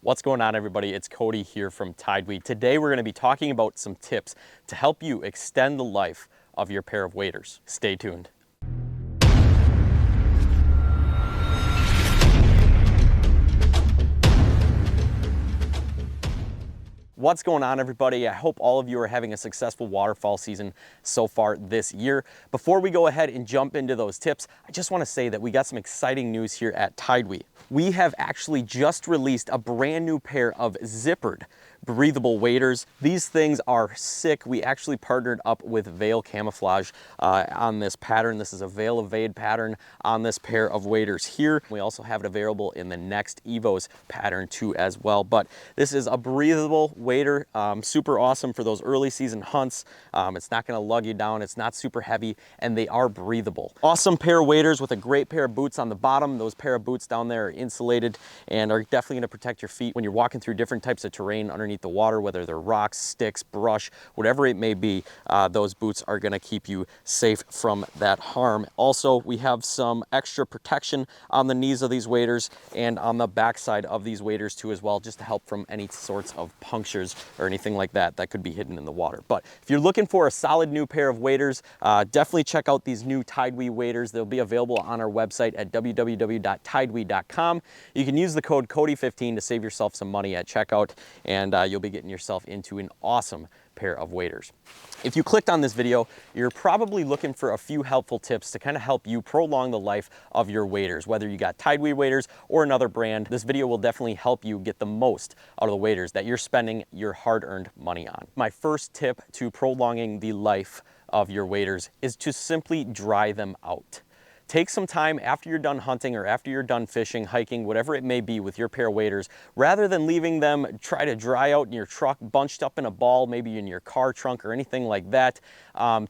What's going on, everybody? It's Cody here from TideWe. Today we're going to be talking about some tips to help you extend the life of your pair of waders. Stay tuned. What's going on, everybody? I hope all of you are having a successful waterfall season so far this year. Before we go ahead and jump into those tips, I just want to say that we got some exciting news here at TideWe. We have actually just released a brand new pair of zippered breathable waders. These things are sick. We actually partnered up with Veil Camouflage on this pattern. This is a Veil Evade pattern on this pair of waders here. We also have it available in the Next Evos pattern too as well. But this is a breathable wader, super awesome for those early season hunts. It's not going to lug you down. It's not super heavy, and they are breathable. Awesome pair of waders with a great pair of boots on the bottom. Those pair of boots down there are insulated and are definitely going to protect your feet when you're walking through different types of terrain underneath the water, whether they're rocks, sticks, brush, whatever it may be. Those boots are going to keep you safe from that harm. Also, we have some extra protection on the knees of these waders and on the backside of these waders too as well, just to help from any sorts of punctures or anything like that that could be hidden in the water. But if you're looking for a solid new pair of waders, definitely check out these new TideWe waders. They'll be available on our website at www.tidewe.com. You can use the code Cody15 to save yourself some money at checkout, and you'll be getting yourself into an awesome pair of waders. If you clicked on this video, you're probably looking for a few helpful tips to kind of help you prolong the life of your waders. Whether you got TideWe waders or another brand, this video will definitely help you get the most out of the waders that you're spending your hard-earned money on. My first tip to prolonging the life of your waders is to simply dry them out. Take some time after you're done hunting or after you're done fishing, hiking, whatever it may be with your pair of waders, rather than leaving them try to dry out in your truck, bunched up in a ball, maybe in your car trunk or anything like that.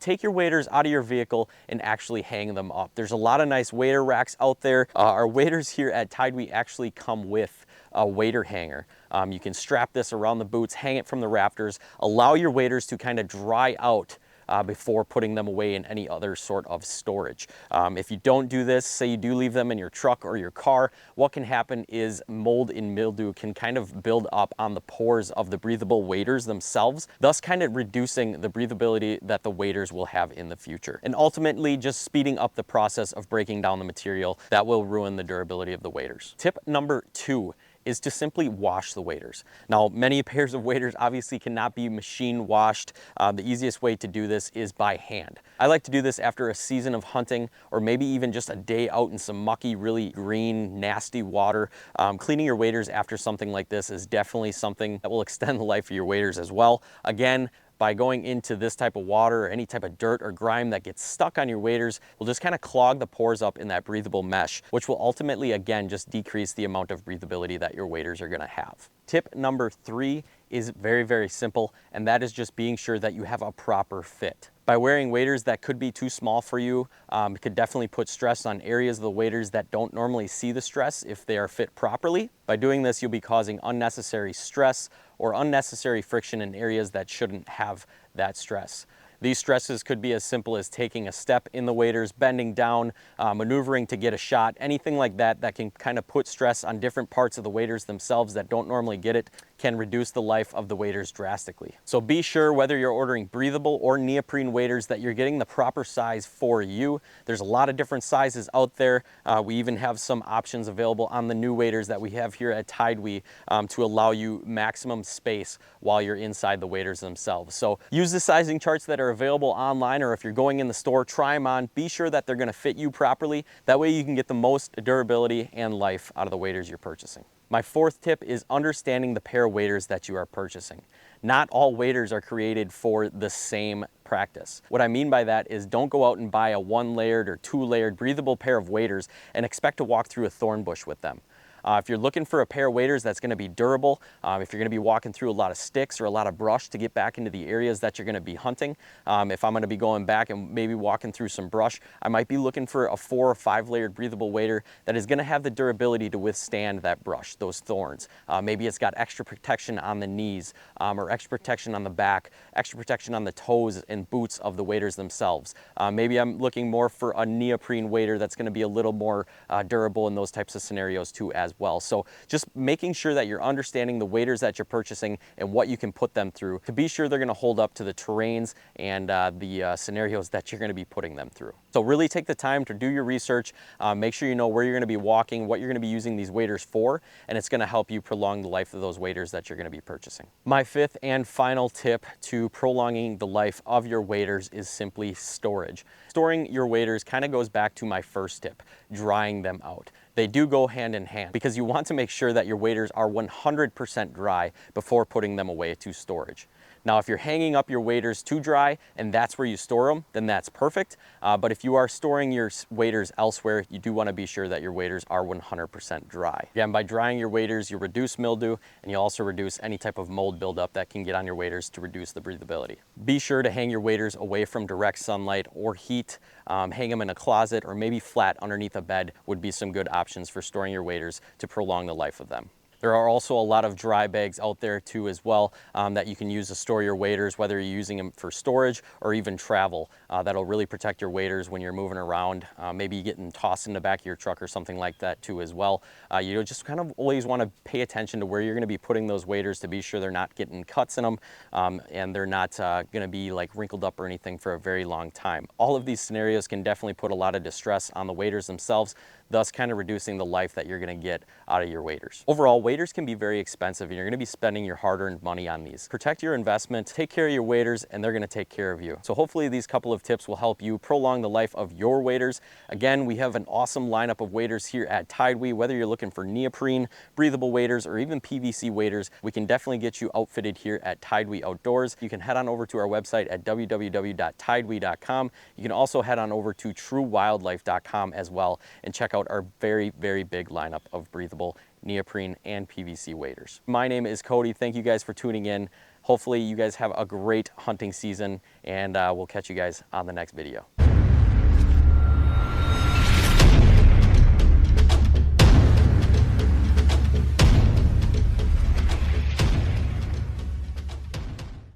Take your waders out of your vehicle and actually hang them up. There's a lot of nice wader racks out there. Our waders here at TideWe actually come with a wader hanger. You can strap this around the boots, hang it from the rafters, allow your waders to kind of dry out before putting them away in any other sort of storage. If you don't do this, say you do leave them in your truck or your car, what can happen is mold and mildew can kind of build up on the pores of the breathable waders themselves, thus kind of reducing the breathability that the waders will have in the future. And ultimately just speeding up the process of breaking down the material that will ruin the durability of the waders. Tip number 2 is to simply wash the waders. Now, many pairs of waders obviously cannot be machine washed. The easiest way to do this is by hand. I like to do this after a season of hunting, or maybe even just a day out in some mucky, really green, nasty water. Cleaning your waders after something like this is definitely something that will extend the life of your waders as well. Again, by going into this type of water or any type of dirt or grime that gets stuck on your waders will just kind of clog the pores up in that breathable mesh, which will ultimately, again, just decrease the amount of breathability that your waders are going to have. Tip number 3 is very, very simple, and that is just being sure that you have a proper fit. By wearing waders that could be too small for you, it could definitely put stress on areas of the waders that don't normally see the stress if they are fit properly. By doing this, you'll be causing unnecessary stress or unnecessary friction in areas that shouldn't have that stress. These stresses could be as simple as taking a step in the waders, bending down, maneuvering to get a shot, anything like that that can kind of put stress on different parts of the waders themselves that don't normally get it, can reduce the life of the waders drastically. So be sure, whether you're ordering breathable or neoprene waders, that you're getting the proper size for you. There's a lot of different sizes out there. We even have some options available on the new waders that we have here at TideWe to allow you maximum space while you're inside the waders themselves. So use the sizing charts that are available online, or if you're going in the store, try them on. Be sure that they're going to fit you properly. That way you can get the most durability and life out of the waders you're purchasing. My fourth tip is understanding the pair of waders that you are purchasing. Not all waders are created for the same practice. What I mean by that is don't go out and buy a 1-layered or 2-layered breathable pair of waders and expect to walk through a thorn bush with them. If you're looking for a pair of waders that's going to be durable, if you're going to be walking through a lot of sticks or a lot of brush to get back into the areas that you're going to be hunting, if I'm going to be going back and maybe walking through some brush, I might be looking for a 4 or 5 layered breathable wader that is going to have the durability to withstand that brush, those thorns. Maybe it's got extra protection on the knees, or extra protection on the back, extra protection on the toes and boots of the waders themselves. Maybe I'm looking more for a neoprene wader that's going to be a little more durable in those types of scenarios too as well. So just making sure that you're understanding the waders that you're purchasing and what you can put them through to be sure they're going to hold up to the terrains and the scenarios that you're going to be putting them through. So really take the time to do your research, make sure you know where you're going to be walking, what you're going to be using these waders for, and it's going to help you prolong the life of those waders that you're going to be purchasing. My fifth and final tip to prolonging the life of your waders is simply storage. Storing your waders kind of goes back to my first tip, drying them out. They do go hand in hand because you want to make sure that your waders are 100% dry before putting them away to storage. Now, if you're hanging up your waders too dry and that's where you store them, then that's perfect. But if you are storing your waders elsewhere, you do want to be sure that your waders are 100% dry. Again, by drying your waders, you reduce mildew and you also reduce any type of mold buildup that can get on your waders to reduce the breathability. Be sure to hang your waders away from direct sunlight or heat. Hang them in a closet or maybe flat underneath a bed would be some good options for storing your waders to prolong the life of them. There are also a lot of dry bags out there too as well that you can use to store your waders, whether you're using them for storage or even travel. That'll really protect your waders when you're moving around, maybe getting tossed in the back of your truck or something like that too as well. You just kind of always want to pay attention to where you're going to be putting those waders to be sure they're not getting cuts in them and they're not going to be like wrinkled up or anything for a very long time. All of these scenarios can definitely put a lot of distress on the waders themselves, thus kind of reducing the life that you're going to get out of your waders. Overall, waders can be very expensive and you're going to be spending your hard-earned money on these. Protect your investment, take care of your waders, and they're going to take care of you. So hopefully these couple of tips will help you prolong the life of your waders. Again, we have an awesome lineup of waders here at TideWe. Whether you're looking for neoprene, breathable waders, or even PVC waders, we can definitely get you outfitted here at TideWe Outdoors. You can head on over to our website at www.tidewe.com. You can also head on over to truewildlife.com as well and check out our very, very big lineup of breathable neoprene and PVC waders. My name is Cody. Thank you guys for tuning in. Hopefully you guys have a great hunting season and we'll catch you guys on the next video.